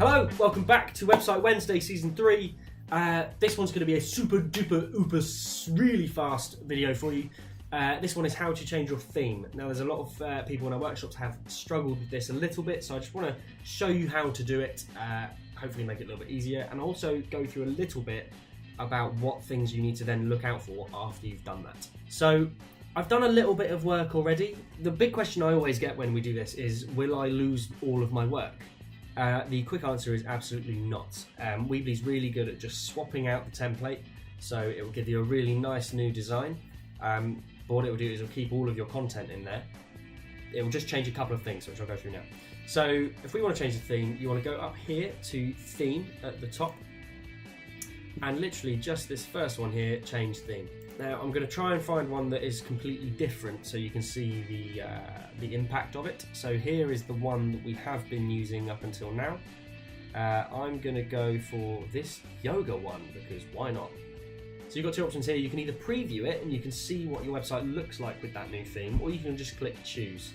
Hello, welcome back to Website Wednesday Season 3. This one's going to be a super duper ooper really fast video for you. This one is how to change your theme. Now there's a lot of people in our workshops have struggled with this a little bit, so I just want to show you how to do it, hopefully make it a little bit easier, and also go through a little bit about what things you need to then look out for after you've done that. So I've done a little bit of work already. The big question I always get when we do this is, will I lose all of my work? The quick answer is absolutely not. Weebly's really good at just swapping out the template, so it will give you a really nice new design. But what it will do is it will keep all of your content in there. It will just change a couple of things, which I'll go through now. So if we want to change the theme, you want to go up here to theme at the top, and literally just this first one here, change theme. Now I'm going to try and find one that is completely different so you can see the impact of it. So here is the one that we have been using up until now. I'm going to go for this yoga one because why not? So you've got two options here. You can either preview it and you can see what your website looks like with that new theme, or you can just click choose,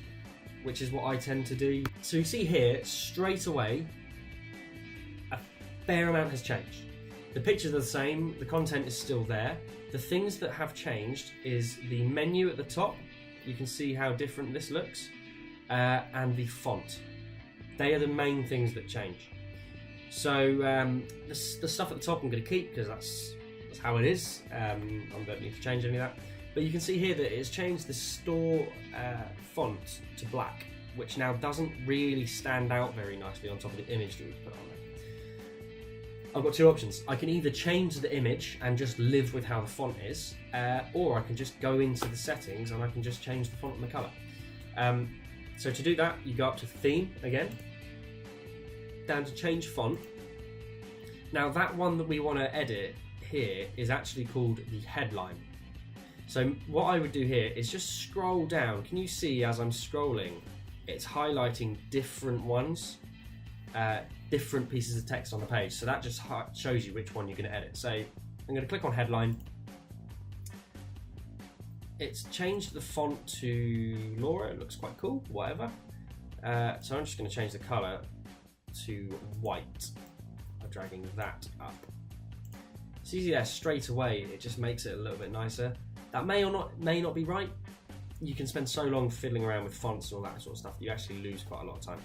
which is what I tend to do. So you see here, straight away, a fair amount has changed. The pictures are the same, the content is still there. The things that have changed is the menu at the top. You can see how different this looks, and the font. They are the main things that change. So the stuff at the top I'm going to keep because that's how it is. I don't need to change any of that. But you can see here that it's changed the store font to black, which now doesn't really stand out very nicely on top of the image that we've put on there. I've got two options. I can either change the image and just live with how the font is, or I can just go into the settings and I can just change the font and the colour. So to do that, you go up to theme again, down to change font. Now that one that we want to edit here is actually called the headline. So what I would do here is just scroll down. Can you see as I'm scrolling, it's highlighting different ones, different pieces of text on the page. So that just shows you which one you're going to edit. So I'm going to click on headline. It's changed the font to Laura. It looks quite cool, whatever. So I'm just going to change the colour to white by dragging that up. See there straight away, it just makes it a little bit nicer. That may not be right. You can spend so long fiddling around with fonts and all that sort of stuff, you actually lose quite a lot of time.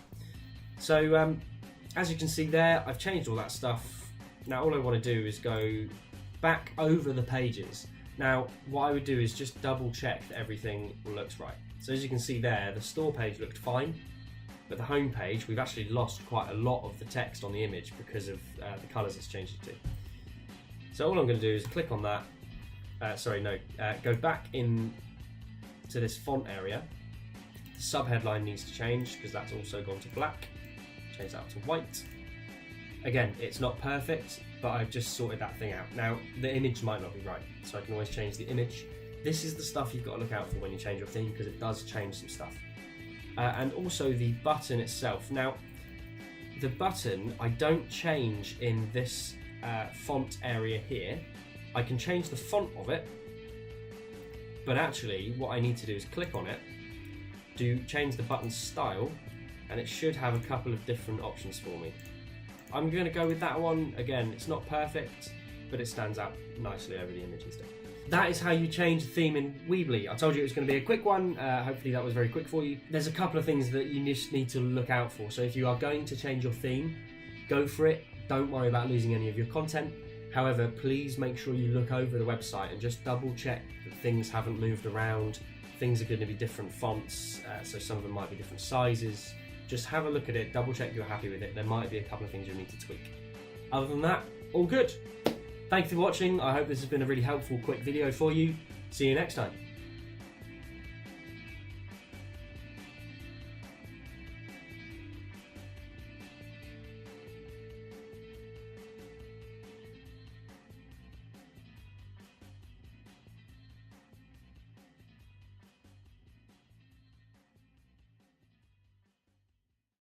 So as you can see there, I've changed all that stuff. Now all I want to do is go back over the pages. Now what I would do is just double check that everything looks right. So as you can see there, the store page looked fine, but the home page, we've actually lost quite a lot of the text on the image because of the colours it's changed it to. So all I'm going to do is click on that, go back in to this font area. The sub-headline needs to change because that's also gone to black. Change that to white. Again, it's not perfect, but I've just sorted that thing out. Now, the image might not be right, so I can always change the image. This is the stuff you've got to look out for when you change your theme because it does change some stuff. And also the button itself. Now, the button, I don't change in this font area here. I can change the font of it, but actually what I need to do is click on it, change the button style, and it should have a couple of different options for me. I'm going to go with that one. Again, it's not perfect, but it stands out nicely over the image and stuff. That is how you change the theme in Weebly. I told you it was going to be a quick one. Hopefully that was very quick for you. There's a couple of things that you just need to look out for. So if you are going to change your theme, go for it. Don't worry about losing any of your content. However, please make sure you look over the website and just double check that things haven't moved around. Things are going to be different fonts, so some of them might be different sizes. Just have a look at it, double check you're happy with it. There might be a couple of things you need to tweak. Other than that, all good. Thank you for watching. I hope this has been a really helpful, quick video for you. See you next time.